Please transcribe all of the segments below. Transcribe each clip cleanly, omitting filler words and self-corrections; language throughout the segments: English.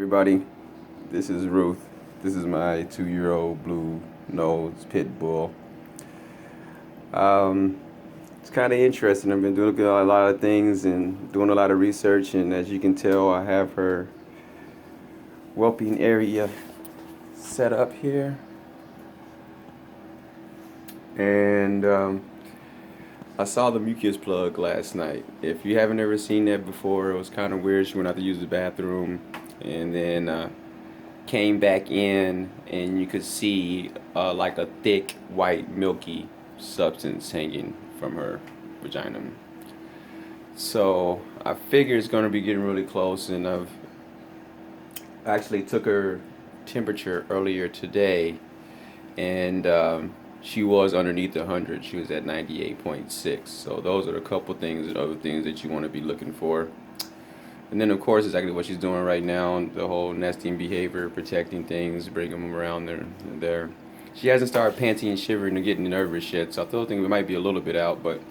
everybody. This is Ruth. This is my 2-year-old blue nose pit bull. It's kind of interesting. I've been doing a lot of things and doing a lot of research, and as you can tell, I have her whelping area set up here. And I saw the mucus plug last night. If you haven't ever seen that before, it was kind of weird. She went out to use the bathroom and then came back in, and you could see like a thick, white, milky substance hanging from her vagina. So I figure it's going to be getting really close, and I've actually took her temperature earlier today, and she was underneath 100. She was at 98.6. So those are a couple things and other things that you want to be looking for. And then, of course, exactly what she's doing right now, the whole nesting behavior, protecting things, bringing them around there. She hasn't started panting and shivering or getting nervous yet, so I still think it might be a little bit out. But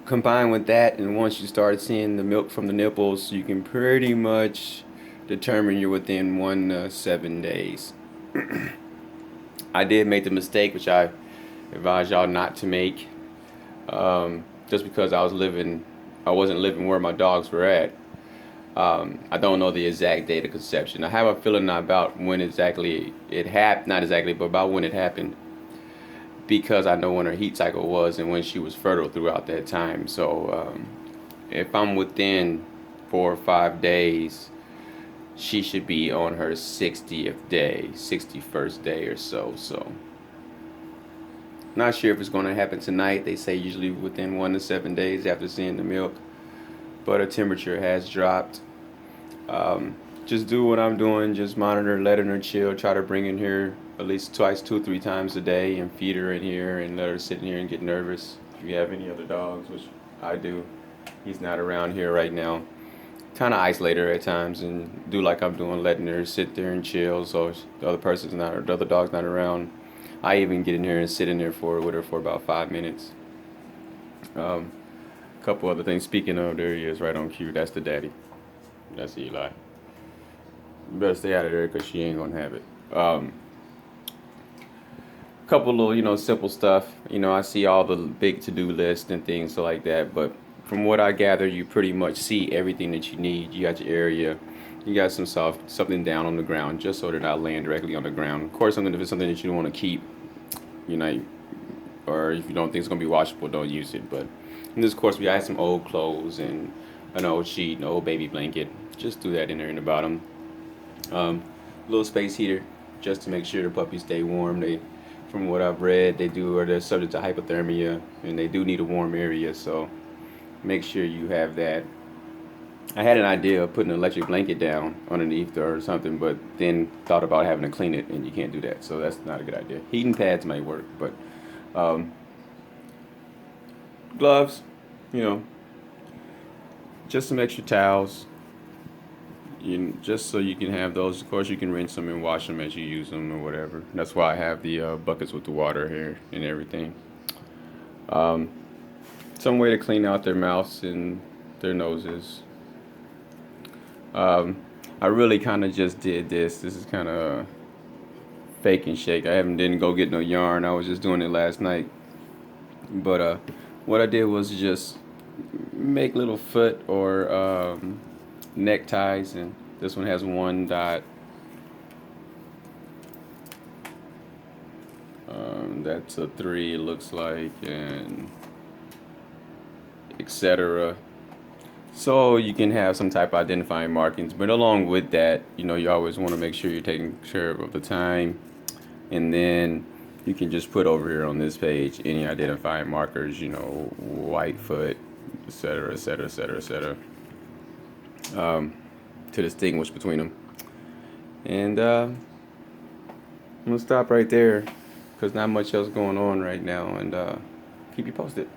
combined with that, and once you start seeing the milk from the nipples, you can pretty much determine you're within 1 to 7 days. I did make the mistake, which I advise y'all not to make, just because I wasn't living where my dogs were at. I don't know the exact date of conception. I have a feeling about when exactly it happened, not exactly, but about when it happened, because I know when her heat cycle was and when she was fertile throughout that time. So if I'm within 4 or 5 days, she should be on her 60th day, 61st day or so. So not sure if it's going to happen tonight. They say usually within 1 to 7 days after seeing the milk, but her temperature has dropped. Just do what I'm doing, just monitor, letting her chill, try to bring in here at least twice, 2 or 3 times a day, and feed her in here and let her sit in here and get nervous. If you have any other dogs, which I do, he's not around here right now. Kind of isolate her at times and do like I'm doing, letting her sit there and chill, so the other dog's not around. I even get in here and sit in there with her for about 5 minutes. Couple other things. Speaking of, there he is, right on cue. That's the daddy. That's Eli. You better stay out of there because she ain't gonna have it. Couple little, simple stuff. I see all the big to-do lists and things like that, but from what I gather, you pretty much see everything that you need. You got your area. You got something down on the ground, just so they're not laying directly on the ground. Of course, if it's something that you don't want to keep, or if you don't think it's gonna be washable, don't use it. But in this course, we had some old clothes and an old sheet, an old baby blanket. Just threw that in there in the bottom. Little space heater, just to make sure the puppies stay warm. From what I've read, they're subject to hypothermia, and they do need a warm area. So make sure you have that. I had an idea of putting an electric blanket down underneath or something, but then thought about having to clean it, and you can't do that. So that's not a good idea. Heating pads might work, but gloves, just some extra towels, just so you can have those. Of course, you can rinse them and wash them as you use them or whatever. That's why I have the buckets with the water here and everything. Some way to clean out their mouths and their noses. I really kind of just did this. This is kind of fake and shake. Didn't go get no yarn. I was just doing it last night. But what I did was just make little foot or neckties, and this one has 1 dot. That's a 3, it looks like, and etc. So you can have some type of identifying markings, but along with that, you always want to make sure you're taking care of the time. And then you can just put over here on this page any identifying markers, white foot, etc., etc., etc., etc., to distinguish between them. And I'm gonna stop right there because not much else going on right now, and keep you posted.